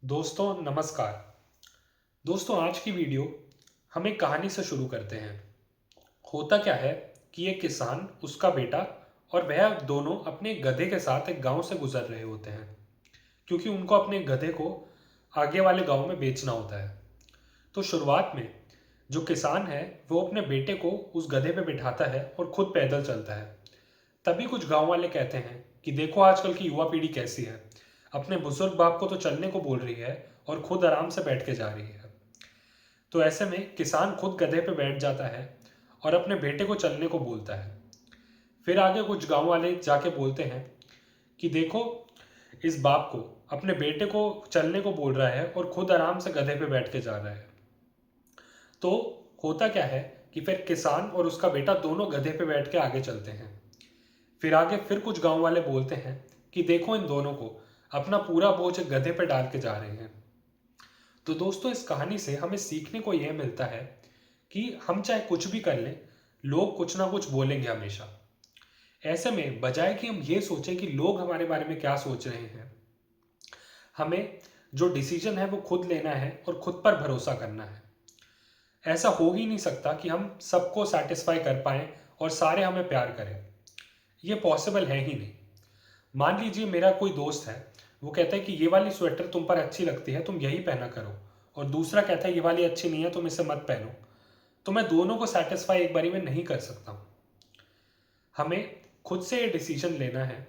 दोस्तों नमस्कार। दोस्तों आज की वीडियो हम एक कहानी से शुरू करते हैं। होता क्या है कि एक किसान, उसका बेटा और वह दोनों अपने गधे के साथ एक गांव से गुजर रहे होते हैं, क्योंकि उनको अपने गधे को आगे वाले गांव में बेचना होता है। तो शुरुआत में जो किसान है वो अपने बेटे को उस गधे पे बिठाता है और खुद पैदल चलता है। तभी कुछ गांव वाले कहते हैं कि देखो आजकल की युवा पीढ़ी कैसी है, अपने बुजुर्ग बाप को तो चलने को बोल रही है और खुद आराम से बैठ के जा रही है। तो ऐसे में किसान खुद गधे पे बैठ जाता है और अपने बेटे को चलने को बोलता है। फिर आगे कुछ गांव वाले जाके बोलते हैं कि देखो इस बाप को अपने बेटे को चलने को बोल रहा है और खुद आराम से गधे पे बैठ के जा रहा है। तो होता क्या है कि फिर किसान और उसका बेटा दोनों गधे पे बैठ के आगे चलते हैं। फिर आगे फिर कुछ गांव वाले बोलते हैं कि देखो इन दोनों को अपना पूरा बोझ एक गधे पे डाल के जा रहे हैं। तो दोस्तों इस कहानी से हमें सीखने को यह मिलता है कि हम चाहे कुछ भी कर लें, लोग कुछ ना कुछ बोलेंगे हमेशा। ऐसे में बजाय कि हम ये सोचें कि लोग हमारे बारे में क्या सोच रहे हैं, हमें जो डिसीजन है वो खुद लेना है और खुद पर भरोसा करना है। ऐसा हो ही नहीं सकता कि हम सबको सेटिस्फाई कर पाएं और सारे हमें प्यार करें। ये पॉसिबल है ही नहीं। मान लीजिए मेरा कोई दोस्त है, वो कहता है कि ये वाली स्वेटर तुम पर अच्छी लगती है, तुम यही पहना करो, और दूसरा कहता है ये वाली अच्छी नहीं है, तुम इसे मत पहनो। तो मैं दोनों को सेटिस्फाई एक बारी में नहीं कर सकता हूँ। हमें खुद से ये डिसीजन लेना है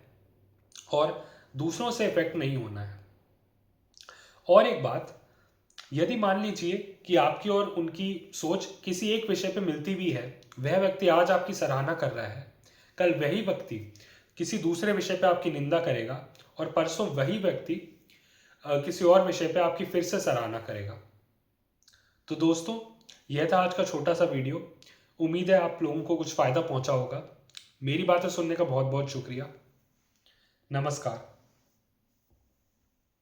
और दूसरों से इफेक्ट नहीं होना है। और एक बात, यदि मान लीजिए कि आपकी और उनकी सोच किसी एक विषय पे मिलती भी है, वह व्यक्ति आज आपकी सराहना कर रहा है, कल वही व्यक्ति किसी दूसरे विषय पे आपकी निंदा करेगा और परसों वही व्यक्ति किसी और विषय पे आपकी फिर से सराहना करेगा। तो दोस्तों यह था आज का छोटा सा वीडियो। उम्मीद है आप लोगों को कुछ फ़ायदा पहुंचा होगा। मेरी बातें सुनने का बहुत बहुत शुक्रिया। नमस्कार।